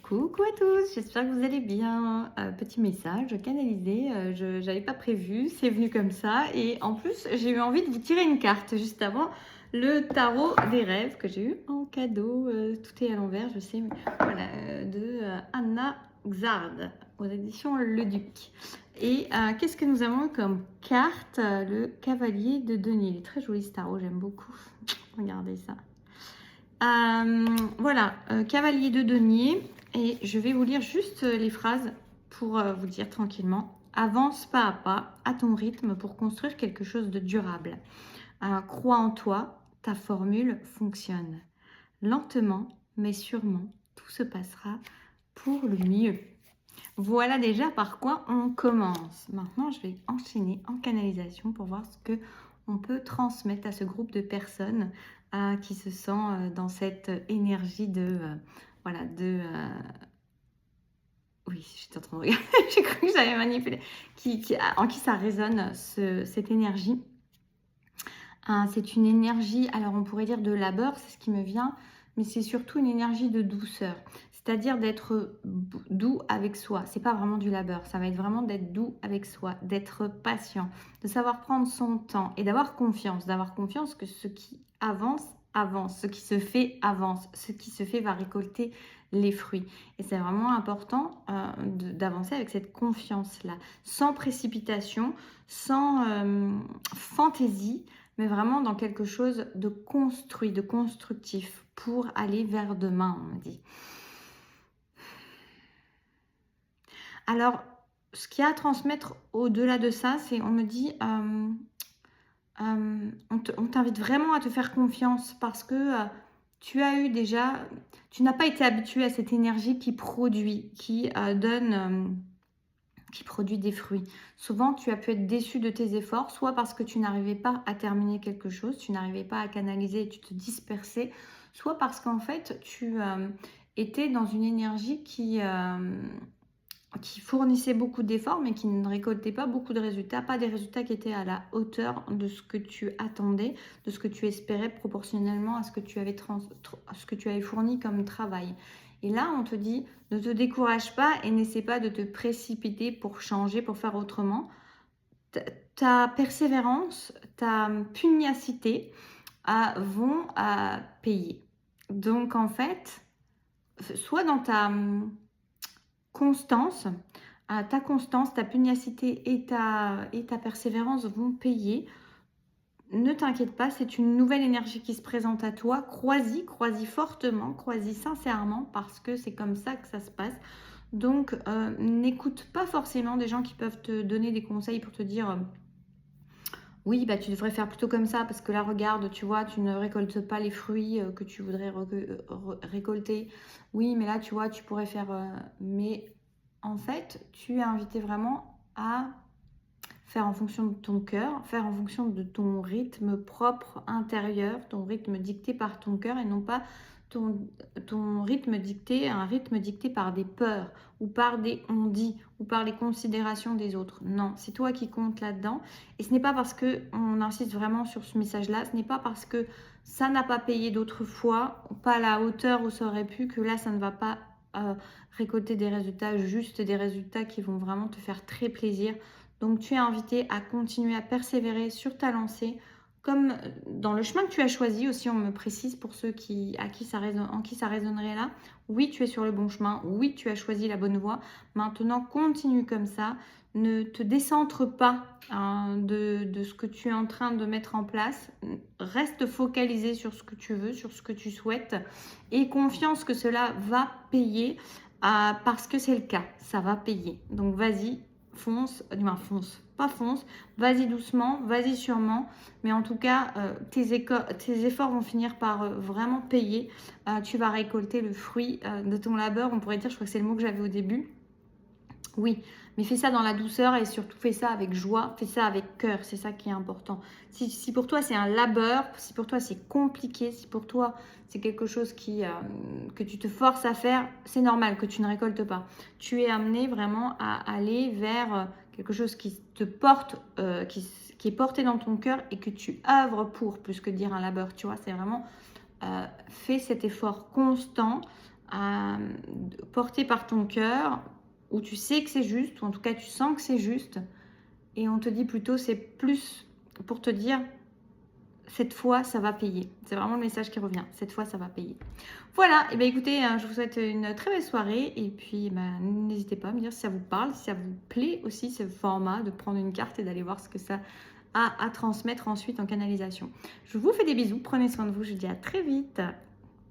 Coucou à tous, j'espère que vous allez bien. Petit message canalisé, je n'avais pas prévu, c'est venu comme ça. Et en plus, j'ai eu envie de vous tirer une carte juste avant le tarot des rêves que j'ai eu en cadeau. Tout est à l'envers, je sais, mais voilà, de Anna Xard aux éditions Le Duc. Et qu'est-ce que nous avons comme carte? Le cavalier de denier. Il est très joli ce tarot, j'aime beaucoup. Regardez ça. Voilà, cavalier de denier. Et je vais vous lire juste les phrases pour vous dire tranquillement. Avance pas à pas, à ton rythme, pour construire quelque chose de durable. Crois en toi, ta formule fonctionne. Lentement, mais sûrement, tout se passera pour le mieux. Voilà déjà par quoi on commence. Maintenant, je vais enchaîner en canalisation pour voir ce que on peut transmettre à ce groupe de personnes qui se sent dans cette énergie de voilà oui, j'étais en train de regarder, j'ai cru que j'avais manipulé, en qui ça résonne cette énergie. C'est une énergie, alors on pourrait dire de labeur, c'est ce qui me vient, mais c'est surtout une énergie de douceur. C'est-à-dire d'être doux avec soi. C'est pas vraiment du labeur, ça va être vraiment d'être doux avec soi, d'être patient, de savoir prendre son temps et d'avoir confiance que ce qui avance, avance, ce qui se fait avance, ce qui se fait va récolter les fruits. Et c'est vraiment important d'avancer avec cette confiance-là, sans précipitation, sans fantaisie, mais vraiment dans quelque chose de construit, de constructif, pour aller vers demain, on me dit. Alors, ce qu'il y a à transmettre au-delà de ça, c'est, on me dit, on t'invite vraiment à te faire confiance parce que tu as eu déjà, tu n'as pas été habitué à cette énergie qui produit, qui donne... qui produit des fruits. Souvent, tu as pu être déçu de tes efforts, soit parce que tu n'arrivais pas à terminer quelque chose, tu n'arrivais pas à canaliser et tu te dispersais, soit parce qu'en fait, tu étais dans une énergie qui fournissait beaucoup d'efforts, mais qui ne récoltait pas beaucoup de résultats, pas des résultats qui étaient à la hauteur de ce que tu attendais, de ce que tu espérais proportionnellement à ce que tu avais, à ce que tu avais fourni comme travail. Et là, on te dit, ne te décourage pas et n'essaie pas de te précipiter pour changer, pour faire autrement. Ta persévérance, ta pugnacité vont payer. Donc, en fait, soit dans constance, ta constance, ta pugnacité et ta persévérance vont payer. Ne t'inquiète pas, c'est une nouvelle énergie qui se présente à toi. Crois-y fortement, crois-y sincèrement, parce que c'est comme ça que ça se passe. Donc, n'écoute pas forcément des gens qui peuvent te donner des conseils pour te dire oui, bah, tu devrais faire plutôt comme ça, parce que là, regarde, tu vois, tu ne récoltes pas les fruits que tu voudrais récolter. Oui, mais là, tu vois, tu pourrais faire... Mais en fait, tu es invité vraiment à faire en fonction de ton cœur, faire en fonction de ton rythme propre intérieur, ton rythme dicté par ton cœur et non pas ton rythme dicté, un rythme dicté par des peurs ou par des on-dit ou par les considérations des autres. Non, c'est toi qui comptes là-dedans. Et ce n'est pas parce qu'on insiste vraiment sur ce message-là, ce n'est pas parce que ça n'a pas payé d'autres fois, pas à la hauteur où ça aurait pu, que là, ça ne va pas récolter des résultats, juste des résultats qui vont vraiment te faire très plaisir. Donc, tu es invité à continuer à persévérer sur ta lancée, comme dans le chemin que tu as choisi aussi, on me précise pour ceux en qui ça résonnerait là. Oui, tu es sur le bon chemin. Oui, tu as choisi la bonne voie. Maintenant, continue comme ça. Ne te décentre pas de ce que tu es en train de mettre en place. Reste focalisé sur ce que tu veux, sur ce que tu souhaites. Et confiance que cela va payer parce que c'est le cas. Ça va payer. Donc, vas-y, fonce, pas fonce, vas-y doucement, vas-y sûrement, mais en tout cas, tes efforts vont finir par vraiment payer. Tu vas récolter le fruit de ton labeur, on pourrait dire, je crois que c'est le mot que j'avais au début. Oui, mais fais ça dans la douceur et surtout fais ça avec joie, fais ça avec cœur, c'est ça qui est important. Si pour toi c'est un labeur, si pour toi c'est compliqué, si pour toi c'est quelque chose que tu te forces à faire, c'est normal que tu ne récoltes pas. Tu es amené vraiment à aller vers quelque chose qui te porte, qui est porté dans ton cœur et que tu œuvres pour, plus que dire un labeur, tu vois, c'est vraiment fais cet effort constant porté par ton cœur, où tu sais que c'est juste, ou en tout cas tu sens que c'est juste, et on te dit plutôt c'est plus pour te dire cette fois ça va payer. C'est vraiment le message qui revient, cette fois ça va payer. Voilà, et bien écoutez, je vous souhaite une très belle soirée, et puis n'hésitez pas à me dire si ça vous parle, si ça vous plaît aussi ce format de prendre une carte et d'aller voir ce que ça a à transmettre ensuite en canalisation. Je vous fais des bisous, prenez soin de vous, je vous dis à très vite.